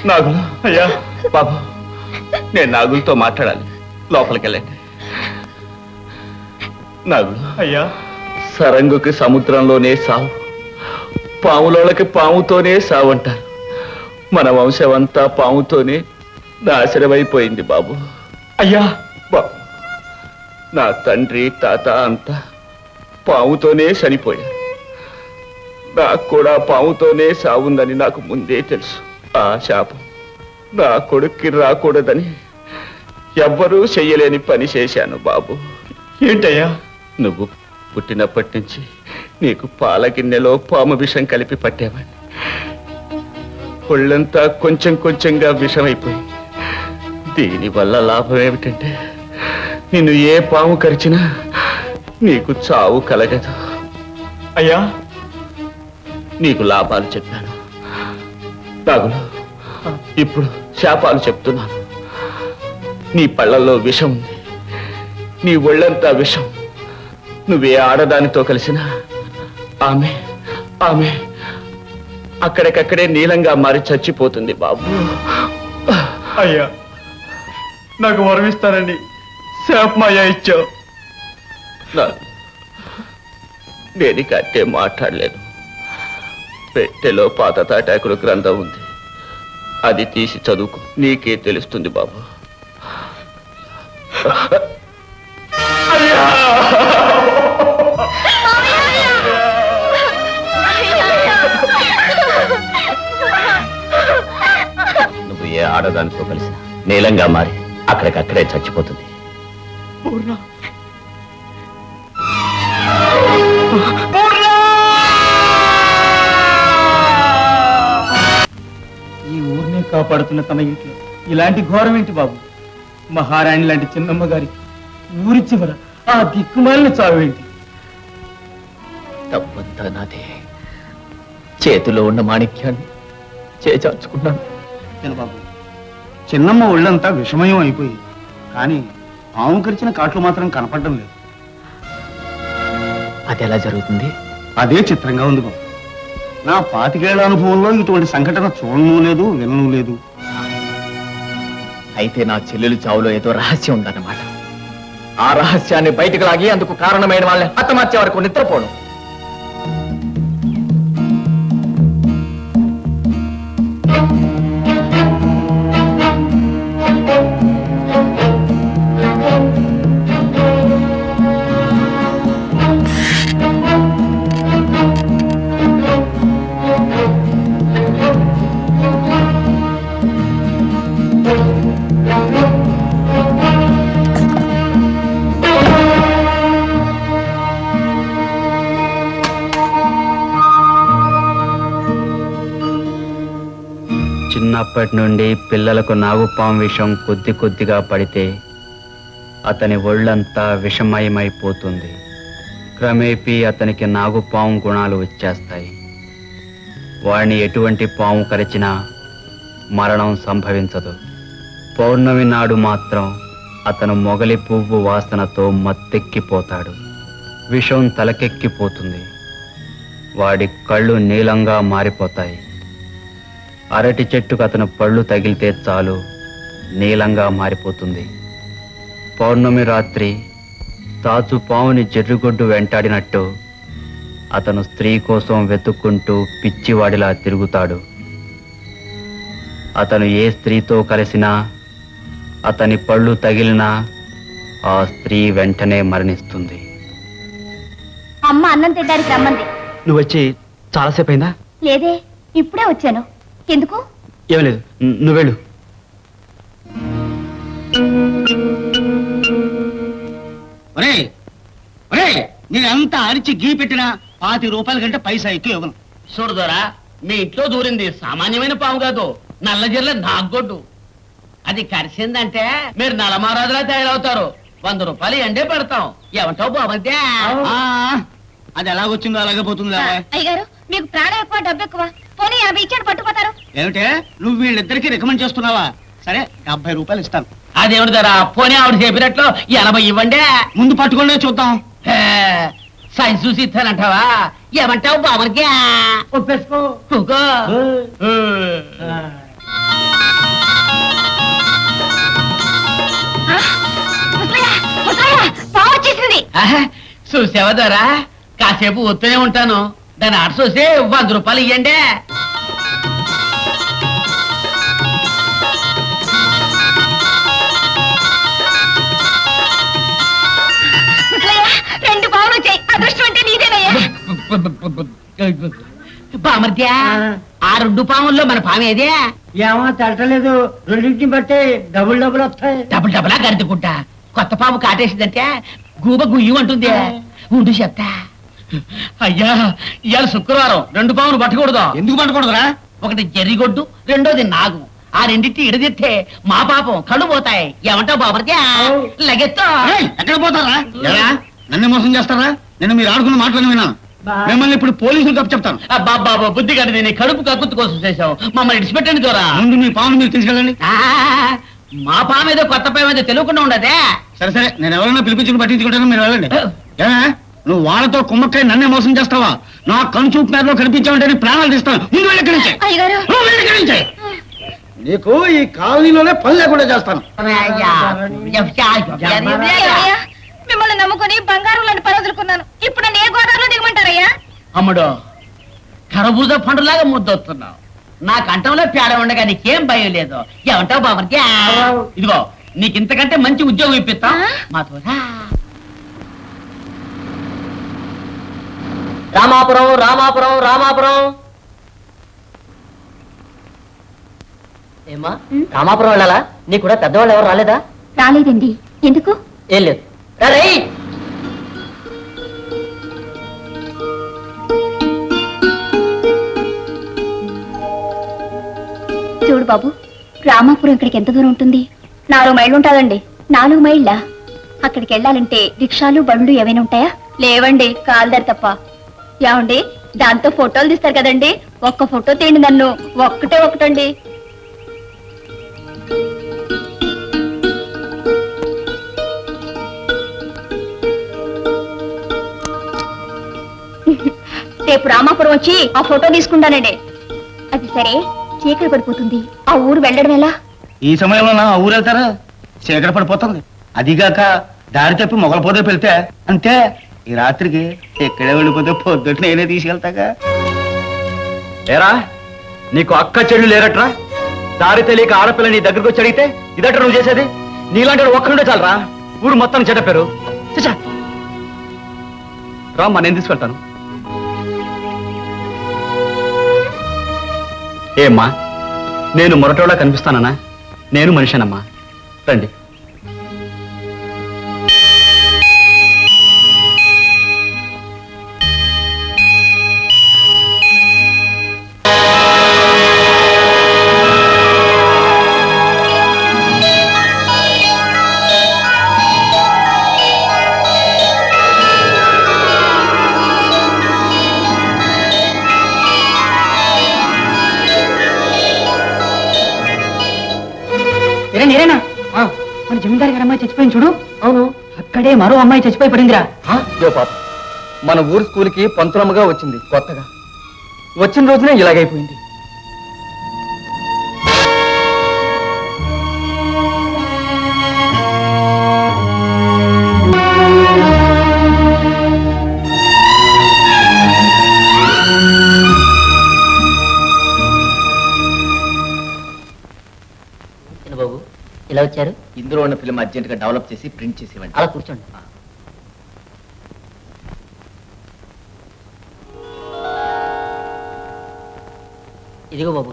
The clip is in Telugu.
నాగులు అయ్యా బాబు, నేను నాగులతో మాట్లాడాలి, లోపలికి వెళ్ళండి. నాగులు అయ్యా, సరంగుకి సముద్రంలోనే సావు, పాములోళ్ళకి పాముతోనే సావు అంటారు. మన వంశం అంతా పాముతోనే నాశనమైపోయింది బాబు. అయ్యా బాబు, నా తండ్రి తాత అంతా పాముతోనే చనిపోయారు. నాకు కూడా పాముతోనే సావుందని నాకు ముందే తెలుసు. ఆ శాపం నా కొడుక్కి రాకూడదని ఎవ్వరూ చెయ్యలేని పని చేశాను బాబు. ఏంటయ్యా? నువ్వు పుట్టినప్పటి నుంచి నీకు పాల గిన్నెలో పాము విషం కలిపి పట్టేవాడిని. ఒళ్ళంతా కొంచెం కొంచెంగా విషమైపోయింది. దీనివల్ల లాభం ఏమిటంటే నిన్ను ఏ పాము కరిచినా నీకు చావు కలగదు. అయ్యా, నీకు లాభాలు చెప్పాను నాగులు, ఇప్పుడు శాపాలు చెప్తున్నాను. నీ పళ్ళల్లో విషం ఉంది, నీ ఒళ్ళంతా విషం. నువ్వే ఆడదానితో కలిసినా ఆమె ఆమె అక్కడికక్కడే నీలంగా మారి చచ్చిపోతుంది బాబు. అయ్యా, నాకు వరమిస్తానండి, శాపమయ్యా ఇచ్చావు. నేను కట్టే మాట్లాడలేను. పెట్టెలో పాత తాటాకుల గ్రంథం ఉంది, అది తీసి చదువుకు, నీకే తెలుస్తుంది బాబు. నువ్వు ఏ ఆడదానితో కలిసి నీలంగా మారి అక్కడికక్కడే చచ్చిపోతుంది. ఈ ఊరిని కాపాడుతున్న తన ఇంట్లో ఇలాంటి ఘోరం ఏంటి బాబు? మహారాణి లాంటి చిన్నమ్మ గారికి ఊరి చివర ఆ దిక్కుమాలిన చావేంటి? తప్పంతా నాదే. చేతిలో ఉన్న మాణిక్యాన్ని చేచార్చుకున్నాను. బాబు, చిన్నమ్మ ఒళ్ళంతా విషమయం అయిపోయింది, కానీ పాము కరిచిన కాట్లు మాత్రం కనపడడం లేదు. అది ఎలా జరుగుతుంది? అదే చిత్రంగా ఉంది బాబు. నా 25 ఏళ్ల అనుభవంలో ఇటువంటి సంఘటన చూడను లేదు, వినను లేదు. అయితే నా చెల్లెలు చావులో ఏదో రహస్యం ఉందన్నమాట. ఆ రహస్యాన్ని బయటకు లాగి అందుకు కారణమైన వాళ్ళని హతమార్చే వరకు నిద్రపోను. చిన్నప్పటి నుండి పిల్లలకు నాగుపాము విషం కొద్ది కొద్దిగా పడితే అతని ఒళ్ళంతా విషమయమైపోతుంది. క్రమేపీ అతనికి నాగుపాము గుణాలు వచ్చేస్తాయి. వాడిని ఎటువంటి పాము కరిచినా మరణం సంభవించదు. పౌర్ణమి నాడు మాత్రం అతను మొగలి పువ్వు వాసనతో మత్తెక్కిపోతాడు. విషం తలకెక్కిపోతుంది. వాడి కళ్ళు నీలంగా మారిపోతాయి. అరటి చెట్టుకు అతను పళ్ళు తగిలితే చాలు నీలంగా మారిపోతుంది. పౌర్ణమి రాత్రి తాచు పావుని జర్రుగొడ్డు వెంటాడినట్టు అతను స్త్రీ కోసం వెతుక్కుంటూ పిచ్చివాడిలా తిరుగుతాడు. అతను ఏ స్త్రీతో కలిసినా అతని పళ్ళు తగిలినా ఆ స్త్రీ వెంటనే మరణిస్తుంది. అమ్మ అన్నం తినడానికి రమ్మంది. నువ్వు వచ్చి చాలాసేపు అయిందా? లేదే, ఇప్పుడే వచ్చాను. ఎందుకు? ఏం లేదు, నువ్వెళ్ళు. నేనంతా అరిచి గీ పెట్టినా 25 రూపాయల కంటే పైసా ఎక్కువ ఇవ్వను. చూడదోరా, మీ ఇంట్లో దూరింది సామాన్యమైన పాము కాదు, నల్లజిర్ల నాగొడ్డు. అది కరిసిందంటే మీరు నలమారాజులా తయారవుతారు. 100 రూపాయలు ఎండే పెడతాం. ఏమంటావు బాబంతే? అది ఎలాగొచ్చిందో అలాగే పోతుందా? అయ్యగారు, మీకు ప్రాణం ఎక్కువ డబ్బు ఎక్కువ. పోనీ 50 ఇచ్చాడు పట్టుకుపోతారు. ఏమిటే, నువ్వు వీళ్ళిద్దరికి రికమెండ్ చేస్తున్నావా? సరే, 70 రూపాయలు ఇస్తాను. అదేమిటి ధర? పోనీ ఆవిడ చెప్పినట్లు 80 ఇవ్వండి. ముందు పట్టుకోండి చూద్దాం. సైన్స్ చూసి ఇస్తానంటావా? ఏమంటావు బామర్ది? ఒప్పేసుకో. ఊకో. పావు వచ్చేసింది. ఆహా, చూసావా దొరా? కాసేపు వస్తూనే ఉంటాను, దాన్ని ఆట చూసి 100 రూపాయలు ఇయ్యండి. ముసలయ్య, 2 పావులు వచ్చాయి. అదృష్టం అంటే నీదేనయ్యా. బామర్ద్యా, ఆ 2 పాముల్లో మన పామేదే? ఏమో తెలటలేదు. రెండింటిని బట్టి డబుల్ వస్తాయి. డబుల్ డబులా గరిదుకుంట. కొత్త పాము కాటేసిందంటే గూబ గుయ్యం అంటుంది. ఉండు చెప్తా. అయ్యా, ఇవాళ శుక్రవారం 2 పాములు పట్టకూడదు. ఎందుకు పట్టకూడదురా? ఒకటి జర్రిగొడ్డు, రెండోది నాగు. ఆ రెండింటి ఇడదిస్తే మా పాపం కళ్ళు పోతాయి. ఏమంటావు బామర్ద్యా? లగెత్తో. ఎక్కడ పోతారా? నన్ను మోసం చేస్తారా? నేను మీరు ఆడుకున్న మాటలను విన్నాను. మిమ్మల్ని ఇప్పుడు పోలీసులు కప్పు చెప్తాను. బాబా బుద్ధి కడిది, నీ కడుపు కక్కుతు కోసం చేశావు. మమ్మల్ని ఇడిచిపెట్టండి దూరా. ముందు మీ పామును మీరు తీసుకెళ్ళండి. మా పామేదో కొత్త పామేదో తెలియకుండా ఉండదే. సరే సరే, నేను ఎవరైనా పిలిపించుకుని పట్టించుకుంటాను, మీరు వెళ్ళండి. ఏమే, నువ్వు వాళ్ళతో కుమ్మక్కై నన్నే మోసం చేస్తావా? నా కనుచూపు మేరలో కనిపించావంటే నీ ప్రాణాలు తీస్తాను. ముందు వెళ్ళి ఇక్కడి నుంచి. అయ్యగారు, నువ్వు వెళ్ళి ఇక్కడి నుంచి. నీకు ఈ కాలనీలోనే పని లేకుండా చేస్తాను. ఏమయ్యా? మిమ్మల్ని నమ్ముకుని బంగారం లాంటి పని వదులుకున్నాను. ఇప్పుడు నన్ను ఏ గోదావరిలో దిగమంటారయ్యా? అమ్ముడు, కరబూజ పండులాగా ముద్దొస్తున్నావు. నా కంఠంలో పేడ ఉండగా నీకేం భయం లేదు. ఏమంటావు బామర్ది? ఇదిగో, నీకు ఇంతకంటే మంచి ఉద్యోగం ఇప్పిస్తా. మాతో రా. రామాపురం రామాపురం రామాపురం. ఏమ్మా, రామాపురం వెళ్ళాలా? నీ కూడా పెద్దవాళ్ళు ఎవరు రాలేదా? రాలేదండి. ఎందుకు? ఏం లేదు. రేయ్, చూడు బాబు, రామాపురం ఇక్కడికి ఎంత దూరం ఉంటుంది? 4 మైళ్ళు ఉంటుందండి. 4 మైళ్ళ? అక్కడికి వెళ్ళాలంటే రిక్షాలు బండ్లు ఏమైనా ఉంటాయా? లేవండి, కాల్దారి తప్ప. ఏమండి, దాంతో ఫోటోలు తీస్తారు కదండి. ఒక్క ఫోటో తీయండి నన్ను. ఒక్కటండి. రేపు రామాపురం వచ్చి ఆ ఫోటో తీసుకుంటానండి. అది సరే, చీకటి పడిపోతుంది. ఆ ఊరు వెళ్ళడం ఎలా? ఈ సమయంలో నా ఊరు వెళ్తారా? చీకటి పడిపోతుంది. అదిగాక దారి తప్పి మొగల పోతే వెళ్తే అంతే. ఈ రాత్రికి ఎక్కడే వెళ్ళిపోతే పొద్దుట నేనే తీసుకెళ్తాగా. లేరా, నీకు అక్క చెల్లు లేరట్రా? దారి తెలియక ఆడపిల్ల నీ దగ్గరకు వచ్చి అడిగితే ఇదట నువ్వు చేసేది? నీలాంటి ఒక్కరుండే చాలరా ఊరు మొత్తం చెడ్డ పేరు. రామ్మా, నేను తీసుకెళ్తాను. ఏమ్మా, నేను మొరటోళ్ళ కనిపిస్తానన్నా? నేను మనిషినమ్మా. రండి. నేరేనా మన జమీందారి గారి అమ్మాయి చచ్చిపోయింది చూడు. అవును, అక్కడే మరో అమ్మాయి చచ్చిపోయి పడిందిరా. పాప, మన ఊరు స్కూల్కి పంతులమ్మగా వచ్చింది కొత్తగా. వచ్చిన రోజునే ఇలాగైపోయింది. బాబు, ఇలా వచ్చారు? ఇందులో ఉన్న ఫిల్మ్ అర్జెంట్ గా డెవలప్ చేసి ప్రింట్ చేసి ఇవ్వండి. అలా కూర్చోండి. ఇదిగో బాబు,